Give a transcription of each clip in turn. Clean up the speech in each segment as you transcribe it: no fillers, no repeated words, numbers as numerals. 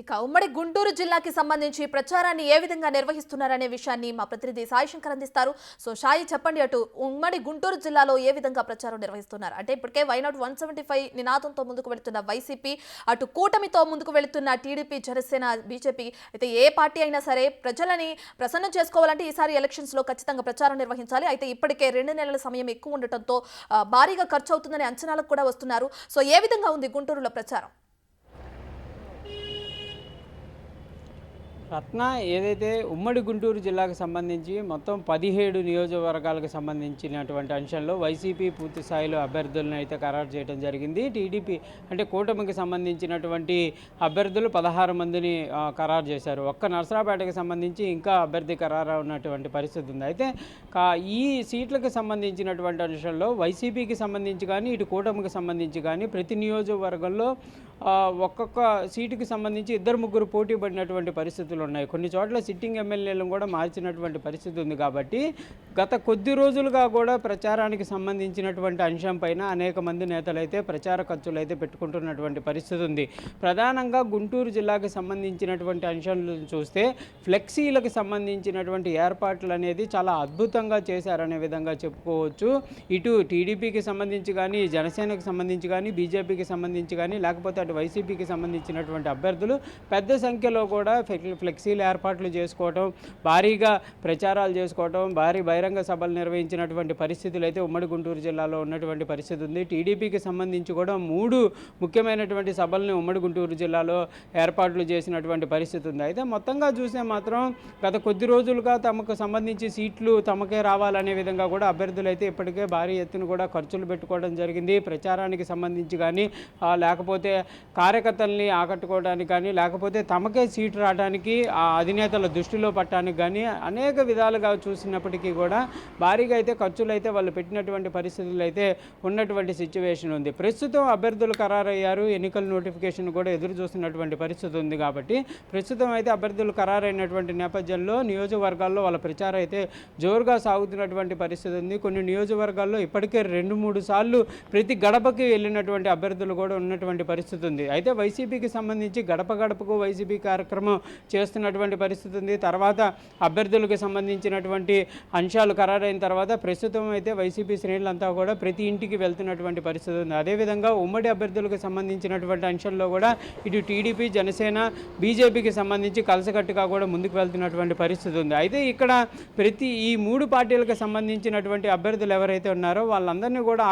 ఇక ఉమ్మడి గుంటూరు జిల్లాకి సంబంధించి ప్రచారాన్ని ఏ విధంగా నిర్వహిస్తున్నారనే విషయాన్ని మా ప్రతినిధి సాయి శంకర్ అందిస్తారు. సో సాయి, చెప్పండి, అటు ఉమ్మడి గుంటూరు జిల్లాలో ఏ విధంగా ప్రచారం నిర్వహిస్తున్నారు? అంటే ఇప్పటికే వైనాట్ 175 నినాదంతో ముందుకు వెళుతున్న వైసీపీ, అటు కూటమితో ముందుకు వెళుతున్న టీడీపీ, జనసేన, బీజేపీ, అయితే ఏ పార్టీ అయినా సరే ప్రజలని ప్రసన్నం చేసుకోవాలంటే ఈసారి ఎలక్షన్స్ లో ఖచ్చితంగా ప్రచారం నిర్వహించాలి. అయితే ఇప్పటికే 2 నెలల సమయం ఎక్కువ ఉండటంతో భారీగా ఖర్చు అవుతుందనే అంచనాలకు కూడా వస్తున్నారు. సో ఏ విధంగా ఉంది గుంటూరులో ప్రచారం? రత్న, ఏదైతే ఉమ్మడి గుంటూరు జిల్లాకు సంబంధించి మొత్తం 17 నియోజకవర్గాలకు సంబంధించినటువంటి అంశంలో వైసీపీ పూర్తి స్థాయిలో అభ్యర్థులను అయితే ఖరారు చేయడం జరిగింది. టీడీపీ అంటే కూటమికి సంబంధించినటువంటి అభ్యర్థులు 16 మందిని ఖరారు చేశారు. ఒక్క నర్సరాపేటకి సంబంధించి ఇంకా అభ్యర్థి ఖరారు ఉన్నటువంటి పరిస్థితి ఉంది. అయితే ఈ సీట్లకు సంబంధించినటువంటి అంశంలో వైసీపీకి సంబంధించి కానీ ఇటు కూటమికి సంబంధించి కానీ ప్రతి నియోజకవర్గంలో ఒక్కొక్క సీటుకి సంబంధించి 2-3 పోటీ పడినటువంటి పరిస్థితులు ఉన్నాయి. కొన్ని చోట్ల సిట్టింగ్ ఎమ్మెల్యేలను కూడా మార్చినటువంటి పరిస్థితి ఉంది. కాబట్టి గత కొద్ది రోజులుగా కూడా ప్రచారానికి సంబంధించినటువంటి అంశం పైన అనేక మంది నేతలు అయితే ప్రచార ఖర్చులు అయితే పెట్టుకుంటున్నటువంటి పరిస్థితి ఉంది. ప్రధానంగా గుంటూరు జిల్లాకి సంబంధించినటువంటి అంశాలను చూస్తే ఫ్లెక్సీలకు సంబంధించినటువంటి ఏర్పాట్లు అనేది చాలా అద్భుతంగా చేశారనే విధంగా చెప్పుకోవచ్చు. ఇటు టీడీపీకి సంబంధించి కానీ, జనసేనకు సంబంధించి కానీ, బీజేపీకి సంబంధించి కానీ, లేకపోతే అటు వైసీపీకి సంబంధించినటువంటి అభ్యర్థులు పెద్ద సంఖ్యలో కూడా ఫ్లెక్సీలు ఏర్పాట్లు చేసుకోవటం, భారీగా ప్రచారాలు చేసుకోవటం, భారీ బహిరంగ సభలు నిర్వహించినటువంటి పరిస్థితులు అయితే ఉమ్మడి గుంటూరు జిల్లాలో ఉన్నటువంటి పరిస్థితి ఉంది. టీడీపీకి సంబంధించి కూడా 3 ముఖ్యమైనటువంటి సభల్ని ఉమ్మడి గుంటూరు జిల్లాలో ఏర్పాట్లు చేసినటువంటి పరిస్థితి ఉంది. అయితే మొత్తంగా చూస్తే మాత్రం గత కొద్ది రోజులుగా తమకు సంబంధించి సీట్లు తమకే రావాలనే విధంగా కూడా అభ్యర్థులు అయితే ఇప్పటికే భారీ ఎత్తున కూడా ఖర్చులు పెట్టుకోవడం జరిగింది. ప్రచారానికి సంబంధించి కానీ, లేకపోతే కార్యకర్తల్ని ఆకట్టుకోవడానికి కానీ, లేకపోతే తమకే సీటు రావడానికి అధినేతల దృష్టిలో పట్టడానికి కానీ అనేక విధాలుగా చూసినప్పటికీ కూడా భారీగా అయితే ఖర్చులు అయితే వాళ్ళు పెట్టినటువంటి పరిస్థితులు అయితే ఉన్నటువంటి సిచ్యువేషన్ ఉంది. ప్రస్తుతం అభ్యర్థులు ఖరారయ్యారు, ఎన్నికల నోటిఫికేషన్ కూడా ఎదురు చూస్తున్నటువంటి పరిస్థితి ఉంది. కాబట్టి ప్రస్తుతం అయితే అభ్యర్థులు ఖరారైనటువంటి నేపథ్యంలో నియోజకవర్గాల్లో వాళ్ళ ప్రచారం అయితే జోరుగా సాగుతున్నటువంటి పరిస్థితి ఉంది. కొన్ని నియోజకవర్గాల్లో ఇప్పటికే 2-3 సార్లు ప్రతి గడపకి వెళ్ళినటువంటి అభ్యర్థులు కూడా ఉన్నటువంటి పరిస్థితి ఉంది. అయితే వైసీపీకి సంబంధించి గడప గడపకు వైసీపీ కార్యక్రమం చేస్తున్నటువంటి పరిస్థితి ఉంది. తర్వాత అభ్యర్థులకు సంబంధించినటువంటి అంశాలు ఖరారైన తర్వాత ప్రస్తుతం అయితే వైసీపీ శ్రేణులంతా కూడా ప్రతి ఇంటికి వెళ్తున్నటువంటి పరిస్థితి ఉంది. అదేవిధంగా ఉమ్మడి అభ్యర్థులకు సంబంధించినటువంటి అంశంలో కూడా ఇటు టీడీపీ, జనసేన, బీజేపీకి సంబంధించి కలిసికట్టుగా కూడా ముందుకు వెళ్తున్నటువంటి పరిస్థితి ఉంది. అయితే ఇక్కడ ఈ 3 పార్టీలకు సంబంధించినటువంటి అభ్యర్థులు ఎవరైతే ఉన్నారో వాళ్ళందరినీ కూడా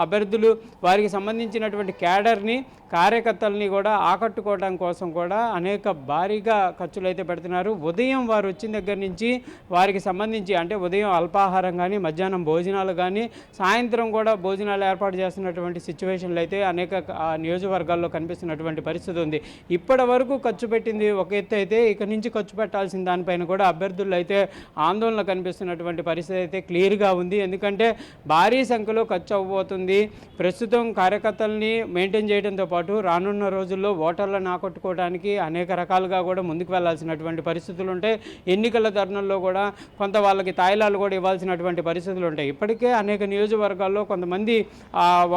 అభ్యర్థులు వారికి సంబంధించినటువంటి క్యాడర్ని, కార్యకర్తల్ని కూడా ఆకట్టుకోవడం కోసం కూడా అనేక భారీగా ఖర్చులు అయితే పెడుతున్నారు. ఉదయం వారు వచ్చిన దగ్గర నుంచి వారికి సంబంధించి అంటే ఉదయం అల్పాహారం కానీ, మధ్యాహ్నం భోజనాలు కానీ, సాయంత్రం కూడా భోజనాలు ఏర్పాటు చేస్తున్నటువంటి సిచ్యువేషన్లు అయితే అనేక నియోజకవర్గాల్లో కనిపిస్తున్నటువంటి పరిస్థితి ఉంది. ఇప్పటి వరకు ఖర్చు పెట్టింది ఒక ఎత్తు అయితే ఇక నుంచి ఖర్చు పెట్టాల్సిన దానిపైన కూడా అభ్యర్థులు అయితే ఆందోళన కనిపిస్తున్నటువంటి పరిస్థితి అయితే క్లియర్గా ఉంది. ఎందుకంటే భారీ సంఖ్యలో ఖర్చు అవ్వబోతుంది. ప్రస్తుతం కార్యకర్తల్ని మెయింటైన్ చేయడంతో పాటు రానున్న రోజుల్లో ఓటర్లను ఆకట్టుకోవడానికి అనేక రకాలుగా కూడా ముందుకు వెళ్లాల్సినటువంటి పరిస్థితులు ఉంటాయి. ఎన్నికల తరుణంలో కూడా కొంత వాళ్ళకి తాయిలాలు కూడా ఇవ్వాల్సినటువంటి పరిస్థితులు ఉంటాయి. ఇప్పటికే అనేక నియోజకవర్గాల్లో కొంతమంది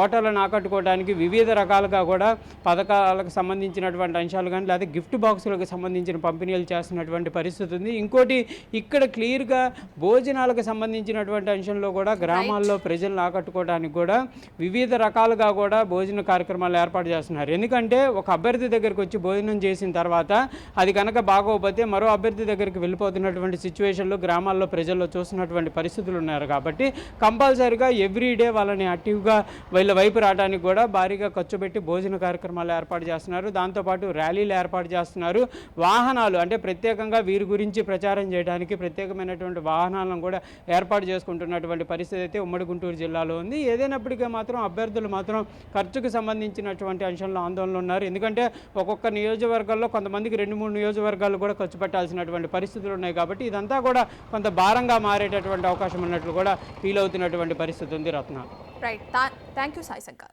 ఓటర్లను ఆకట్టుకోవడానికి వివిధ రకాలుగా కూడా పథకాలకు సంబంధించినటువంటి అంశాలు కానీ, లేదా గిఫ్ట్ బాక్సులకు సంబంధించిన పంపిణీలు చేస్తున్నటువంటి పరిస్థితి ఉంది. ఇంకోటి ఇక్కడ క్లియర్గా భోజనాలకు సంబంధించినటువంటి అంశంలో కూడా గ్రామాల్లో ప్రజలను ఆకట్టుకోవడానికి కూడా వివిధ రకాలుగా కూడా భోజన కార్యక్రమాలు ఏర్పాటు చేస్తున్నారు. ఎందుకంటే ఒక అభ్యర్థి దగ్గరికి వచ్చి భోజనం చేసిన తర్వాత అది కనుక బాగోకపోతే మరో అభ్యర్థి దగ్గరికి వెళ్ళిపోతున్నటువంటి సిచ్యువేషన్లో గ్రామాల్లో ప్రజల్లో చూస్తున్నటువంటి పరిస్థితులు ఉన్నారు. కాబట్టి కంపల్సరీగా ఎవ్రీడే వాళ్ళని యాక్టివ్గా వీళ్ళ వైపు రావడానికి కూడా భారీగా ఖర్చు పెట్టి భోజన కార్యక్రమాలు ఏర్పాటు చేస్తున్నారు. దాంతోపాటు ర్యాలీలు ఏర్పాటు చేస్తున్నారు. వాహనాలు అంటే ప్రత్యేకంగా వీరి గురించి ప్రచారం చేయడానికి ప్రత్యేకమైనటువంటి వాహనాలను కూడా ఏర్పాటు చేసుకుంటున్నటువంటి పరిస్థితి అయితే ఉమ్మడి గుంటూరు జిల్లాలో ఉంది. ఏదైనప్పటికీ మాత్రం అభ్యర్థులు మాత్రం ఖర్చుకు సంబంధించినటువంటి అంశంలో ఆందోళనలు ఉన్నారు. ఎందుకంటే ఒక్కొక్క నియోజకవర్గాల్లో కొంతమందికి 2-3 నియోజకవర్గాలు కూడా ఖర్చు పెట్టాల్సినటువంటి పరిస్థితులు ఉన్నాయి. కాబట్టి ఇదంతా కూడా కొంత భారంగా మారేటటువంటి అవకాశం ఉన్నట్లు కూడా ఫీల్ అవుతున్నటువంటి పరిస్థితి ఉంది. Ratna, right, thank you Sai Shankar.